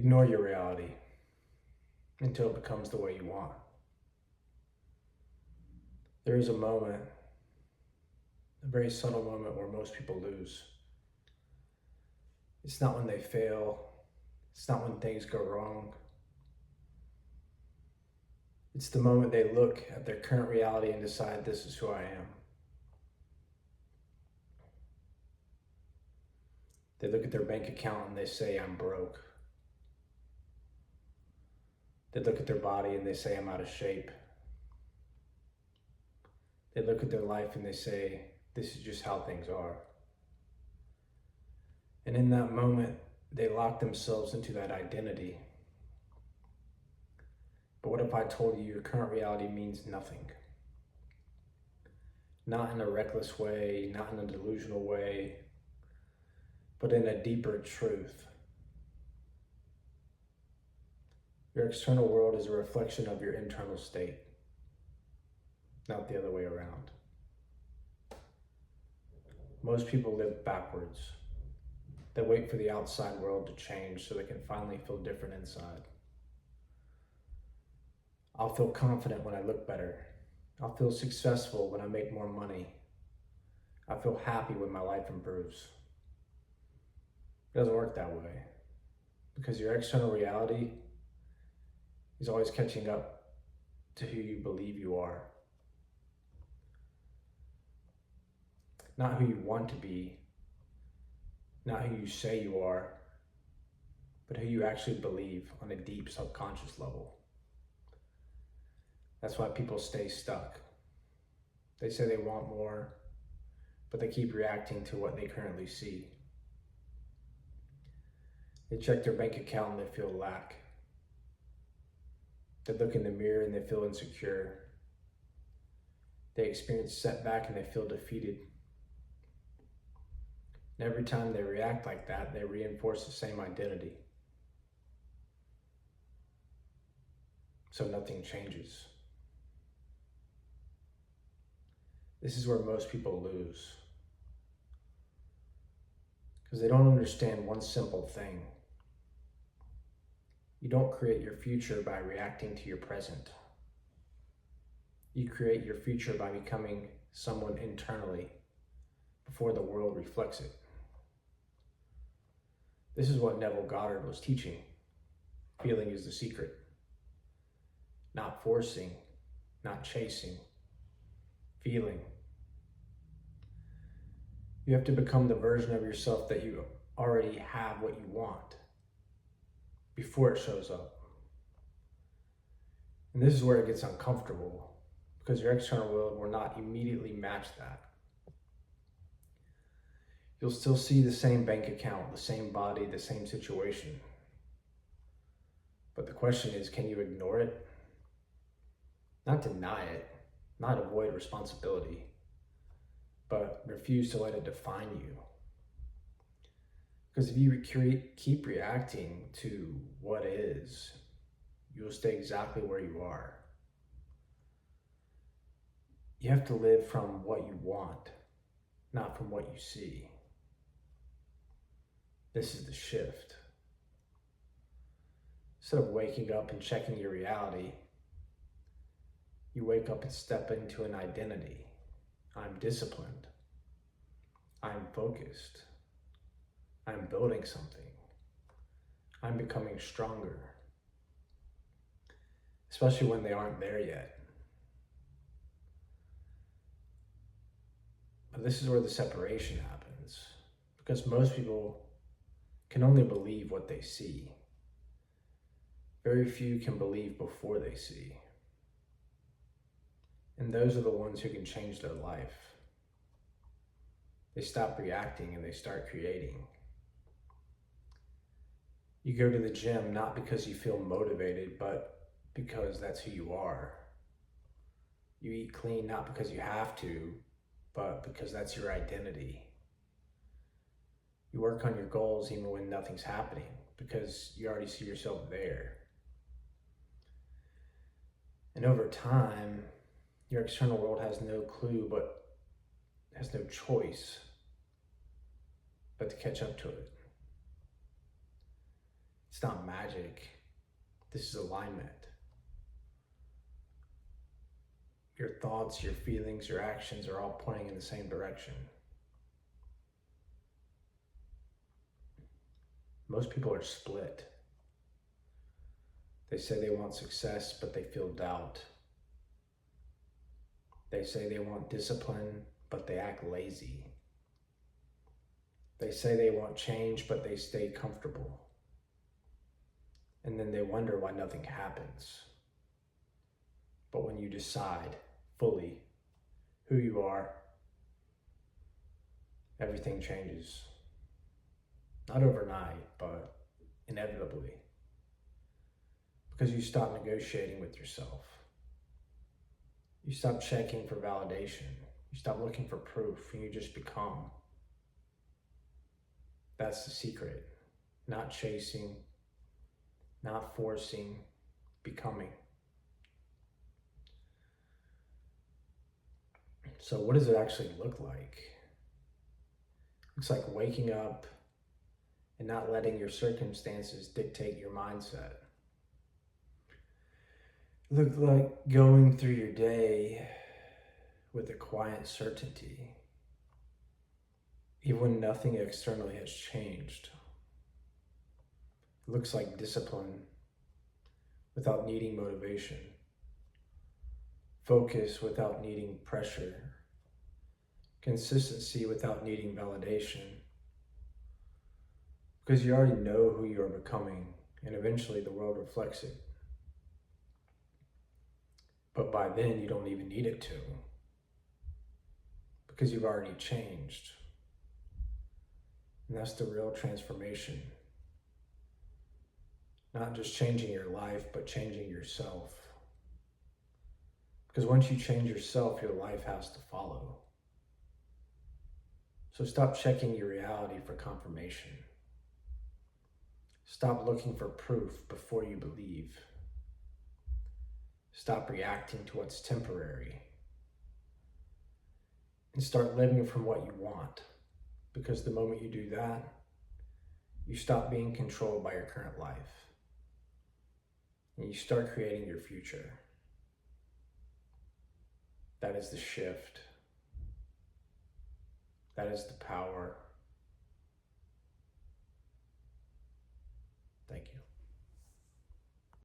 Ignore your reality until it becomes the way you want. There is a moment, a very subtle moment where most people lose. It's not when they fail. It's not when things go wrong. It's the moment they look at their current reality and decide, this is who I am. They look at their bank account and they say, I'm broke. They look at their body and they say, I'm out of shape. They look at their life and they say, this is just how things are. And in that moment, they lock themselves into that identity. But what if I told you your current reality means nothing? Not in a reckless way, not in a delusional way, but in a deeper truth. Your external world is a reflection of your internal state, not the other way around. Most people live backwards. They wait for the outside world to change so they can finally feel different inside. I'll feel confident when I look better. I'll feel successful when I make more money. I feel happy when my life improves. It doesn't work that way, because your external reality is always catching up to who you believe you are. Not who you want to be, not who you say you are, but who you actually believe on a deep subconscious level. That's why people stay stuck. They say they want more, but they keep reacting to what they currently see. They check their bank account and they feel lack. They look in the mirror and they feel insecure. They experience setback and they feel defeated. And every time they react like that, they reinforce the same identity. So nothing changes. This is where most people lose, because they don't understand one simple thing. You don't create your future by reacting to your present. You create your future by becoming someone internally before the world reflects it. This is what Neville Goddard was teaching. Feeling is the secret. Not forcing, not chasing, feeling. You have to become the version of yourself that you already have what you want before it shows up. And this is where it gets uncomfortable, because your external world will not immediately match that. You'll still see the same bank account, the same body, the same situation. But the question is, can you ignore it? Not deny it, not avoid responsibility, but refuse to let it define you. Because if you keep reacting to what is, you'll stay exactly where you are. You have to live from what you want, not from what you see. This is the shift. Instead of waking up and checking your reality, you wake up and step into an identity. I'm disciplined. I'm focused. I'm building something. I'm becoming stronger. Especially when they aren't there yet. But this is where the separation happens, because most people can only believe what they see. Very few can believe before they see. And those are the ones who can change their life. They stop reacting and they start creating. You go to the gym not because you feel motivated, but because that's who you are. You eat clean not because you have to, but because that's your identity. You work on your goals even when nothing's happening, because you already see yourself there. And over time, your external world has no clue, but has no choice but to catch up to it. It's not magic. This is alignment. Your thoughts, your feelings, your actions are all pointing in the same direction. Most people are split. They say they want success, but they feel doubt. They say they want discipline, but they act lazy. They say they want change, but they stay comfortable. And then they wonder why nothing happens. But when you decide fully who you are, everything changes. Not overnight, but inevitably. Because you stop negotiating with yourself. You stop checking for validation. You stop looking for proof, and you just become. That's the secret. Not chasing, not forcing, becoming. So what does it actually look like? It's like waking up and not letting your circumstances dictate your mindset. It looks like going through your day with a quiet certainty, even when nothing externally has changed. It looks like discipline without needing motivation, focus without needing pressure, consistency without needing validation. Because you already know who you are becoming, and eventually the world reflects it. But by then you don't even need it to, because you've already changed. And that's the real transformation. Not just changing your life, but changing yourself. Because once you change yourself, your life has to follow. So stop checking your reality for confirmation. Stop looking for proof before you believe. Stop reacting to what's temporary. And start living from what you want. Because the moment you do that, you stop being controlled by your current life. And you start creating your future. That is the shift. That is the power. Thank you.